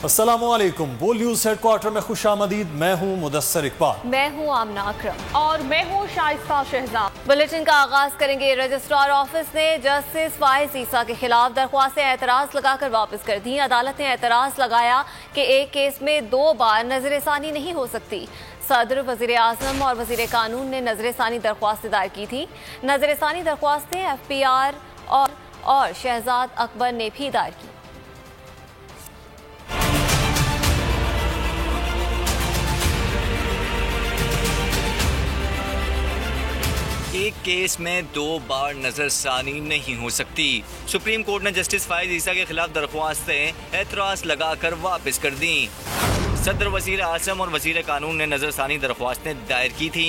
अस्सलामुअलैकुम। बोल news headquarter में खुशामदीद। मैं हूँ मुदस्सर इकबाल। मैं हूँ आमना अकरम और मैं हूँ शाइस्ता शहजाद। बुलेटिन का आगाज करेंगे। रजिस्ट्रार ऑफिस ने जस्टिस फाइज ईसा के खिलाफ दरख्वास्तें एतराज लगाकर वापस कर दी। अदालत ने एतराज लगाया कि एक केस में 2 बार नजरसानी नहीं हो सकती। सदर, वजीर आजम और वजीर कानून ने नजरसानी दरख्वास्तें दायर की थी। नजरसानी दरख्वास्तें FPR और शहजाद अकबर ने भी दायर की। एक केस में 2 बार नजरसानी नहीं हो सकती। सुप्रीम कोर्ट ने जस्टिस फाइज ईसा के खिलाफ दरख्वास्तें एतराज लगाकर वापस कर दी। सदर, वजीर आजम और वजीर कानून ने नजरसानी दरख्वास्तें दायर की थी।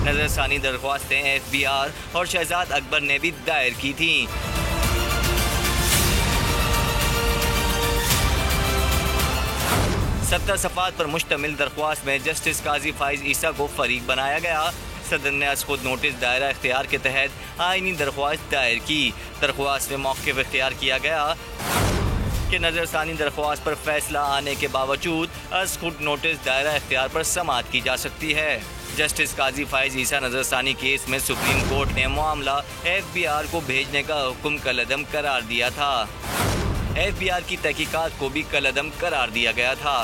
नजरसानी दरख्वास्तें FPR और शहजाद अकबर ने भी दायर की थी। सत्तर सफ़ात पर मुश्तमिल दरख्वास्त में जस्टिस काजी फाइज ईसा को फरीक बनाया गया। सदर ने आज खुद नोटिस दायरा इख्तियार के तहत आईनी दरख्वास्त दायर की। दरख्वास्त में मौक़िफ़ इख्तियार किया गया कि नजरसानी दरख्वास्त पर फैसला आने के बावजूद आज खुद नोटिस दायरा इख्तियार पर समाअत की जा सकती है। जस्टिस काजी फाइज ईसा नजरसानी केस में सुप्रीम कोर्ट ने मामला FPR को भेजने का हुक्म कलअदम करार दिया था। FPR की तहकीकात को भी कलअदम करार दिया गया था।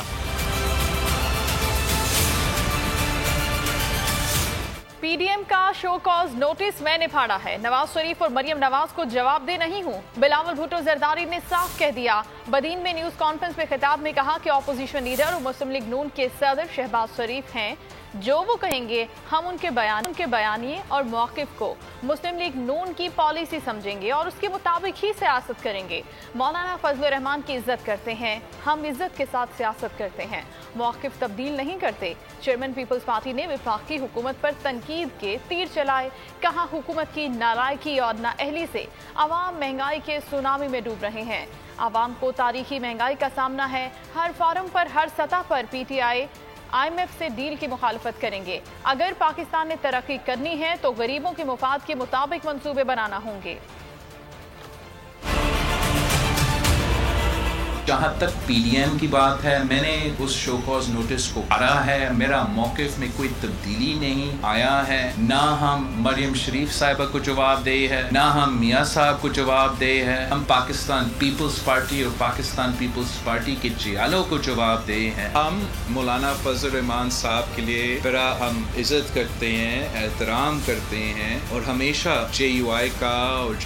PDM का शो कॉज नोटिस मैंने फाड़ा है। नवाज शरीफ और मरियम नवाज को जवाब दे नहीं हूँ। बिलावल भुट्टो जरदारी ने साफ कह दिया। बदीन में न्यूज कॉन्फ्रेंस में खिताब में कहा कि ऑपोजिशन लीडर और मुस्लिम लीग नून के सदर शहबाज शरीफ हैं, जो वो कहेंगे हम उनके बयानिए और मौक़िफ़ को मुस्लिम लीग नून की पॉलिसी समझेंगे और उसके मुताबिक ही सियासत करेंगे। मौलाना फजलुर रहमान की इज्जत करते हैं, हम इज्जत के साथ सियासत करते हैं, मौक़िफ़ तब्दील नहीं करते। चेयरमैन पीपल्स पार्टी ने वफाकी हुकूमत पर तनकीद के तीर चलाए। कहा हुकूमत की नालायकी और नाअहली से आवाम महंगाई के सुनामी में डूब रहे हैं। आवाम को तारीखी महंगाई का सामना है। हर फॉरम पर, हर सतह पर PTI IMF से डील की मुखालफत करेंगे। अगर पाकिस्तान ने तरक्की करनी है तो गरीबों के मुफाद के मुताबिक मंसूबे बनाना होंगे। जहाँ तक PDM की बात है, मैंने उस शो कॉज नोटिस को पढ़ा है। मेरा मौक़िफ़ में कोई तब्दीली नहीं आया है। ना हम मरियम शरीफ साहिबा को जवाब दे है, ना हम मियाँ साहब को जवाब दे है। हम पाकिस्तान पीपल्स पार्टी और पाकिस्तान पीपल्स पार्टी के जियालों को जवाब दे हैं। हम मौलाना फजल रहमान साहब के लिए बड़ा हम इज्जत करते हैं, एहतराम करते हैं और हमेशा JUI का और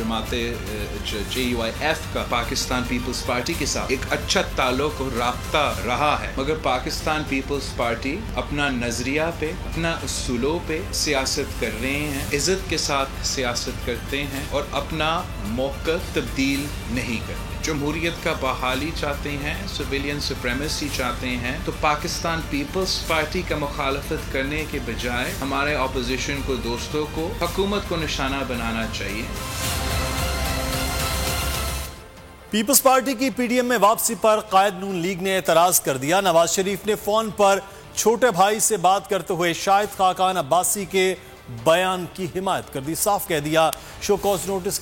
JUIF का पाकिस्तान पीपल्स पार्टी के साथ एक अच्छा ताल्लुक और राब्ता रहा है। मगर पाकिस्तान पीपल्स पार्टी अपना नजरिया पे, अपना उसूलों पे सियासत कर रहे हैं, इज्जत के साथ सियासत करते हैं और अपना मौक़िफ़ तब्दील नहीं करते। जमहूरियत का बहाली चाहते हैं, सिविलियन सुप्रीमेसी चाहते हैं, तो पाकिस्तान पीपल्स पार्टी का मुखालफत करने के बजाय हमारे अपोजिशन को, दोस्तों को, हुकूमत को निशाना बनाना चाहिए। पीपल्स पार्टी की PDM में वापसी पर कायद नून लीग ने एतराज कर दिया। नवाज शरीफ ने फोन पर छोटे भाई से बात करते हुए शाहिद खाकान अब्बासी के बयान की हिमायत कर दी। साफ कह दिया शो कॉज नोटिस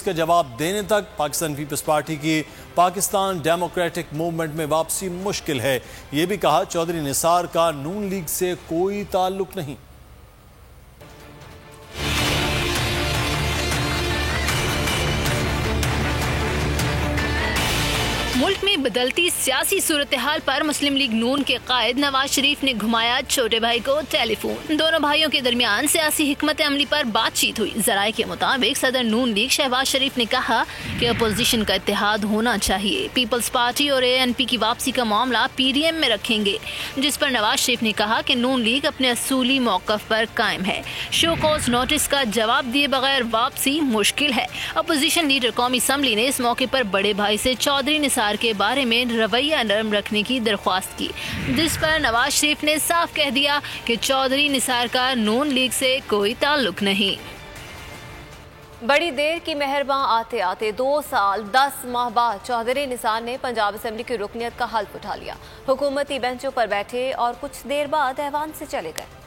के जवाब देने तक पाकिस्तान पीपल्स पार्टी की पाकिस्तान डेमोक्रेटिक मूवमेंट में वापसी मुश्किल है। यह भी कहा चौधरी निसार का नून लीग से कोई ताल्लुक नहीं। मुल्क में बदलती सियासी सूरत हाल पर मुस्लिम लीग नून के कायद नवाज शरीफ ने घुमाया छोटे भाई को टेलीफोन। दोनों भाइयों के दरमियान सियासी हिकमत अमली पर बातचीत हुई। जराये के मुताबिक सदर नून लीग शहबाज शरीफ ने कहा कि अपोजिशन का इत्तेहाद होना चाहिए। पीपल्स पार्टी और ANP की वापसी का मामला PDM में रखेंगे, जिस पर नवाज शरीफ ने कहा कि नून लीग अपने असूली मौक़िफ़ पर कायम है। शो कॉज नोटिस का जवाब दिए बगैर वापसी मुश्किल है। अपोजिशन लीडर कौमी असम्बली ने इस मौके पर बड़े भाई से चौधरी निसार के बारे में रवैया नरम रखने की दरख्वास्त की, जिस पर नवाज शरीफ ने साफ कह दिया कि चौधरी निसार का नून लीग से कोई ताल्लुक नहीं। बड़ी देर की मेहरबान आते आते 2 साल 10 माह बाद चौधरी निसार ने पंजाब असेंबली की रुकनीत का हल्फ उठा लिया। हुकूमती बेंचों पर बैठे और कुछ देर बाद ऐवान से चले गए।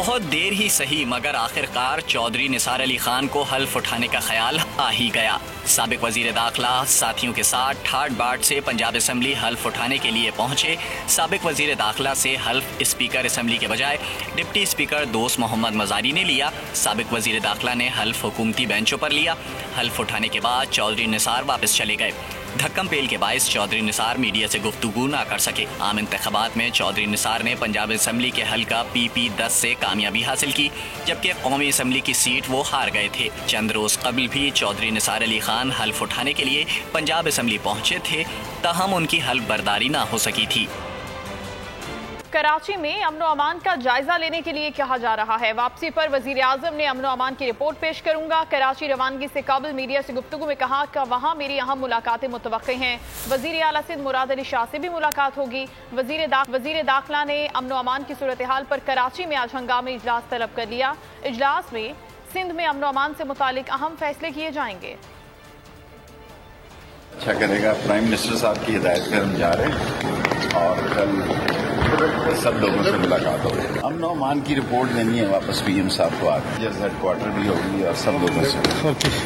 बहुत देर ही सही मगर आखिरकार चौधरी निसार अली खान को हल्फ उठाने का ख्याल आ ही गया। साबिक वजीर दाखिला साथियों के साथ ठाट बाट से पंजाब असेंबली हल्फ उठाने के लिए पहुंचे। साबिक वजीर दाखिला से हल्फ स्पीकर असेंबली के बजाय डिप्टी स्पीकर दोस्त मोहम्मद मजारी ने लिया। साबिक वजीर दाखिला ने हल्फ हुकूमती बेंचों पर लिया। हल्फ उठाने के बाद चौधरी निसार वापस चले गए। धक्कम पेल के बायस चौधरी निसार मीडिया से गुफ्तगू ना कर सके। आम इंतखाबात में चौधरी निसार ने पंजाब असेंबली के हल्का PP10 से कामयाबी हासिल की, जबकि कौमी असेंबली की सीट वो हार गए थे। चंद रोज कबल भी चौधरी निसार अली खान हल्फ उठाने के लिए पंजाब असेंबली पहुंचे थे, ताहम उनकी हल्फ बर्दारी ना हो सकी थी। कराची में अमनो अमान का जायजा लेने के लिए कहा जा रहा है। वापसी पर वजीर आजम ने अमनो अमान की रिपोर्ट पेश करूंगा। कराची रवानगी से काबिल मीडिया से गुफ्तगू में कहा कि वहां मेरी अहम मुलाकातें मुतवक्के हैं। वजीर आला सिंध मुराद अली शाह से भी मुलाकात होगी। वजीर दाखिला ने अमनो अमान की सूरत हाल पर कराची में आज हंगामी इजलास तलब कर लिया। इजलास में सिंध में अमनो अमान से मुतालिक अहम फैसले किए जाएंगे। अच्छा करेगा, प्राइम मिनिस्टर साहब की हिदायत पर हम जा रहे हैं और कल सब लोगों से मुलाकात होगी। अमन अमान की रिपोर्ट देनी है वापस PM साहब को आकर, हेडक्वार्टर भी होगी और सब लोगों से।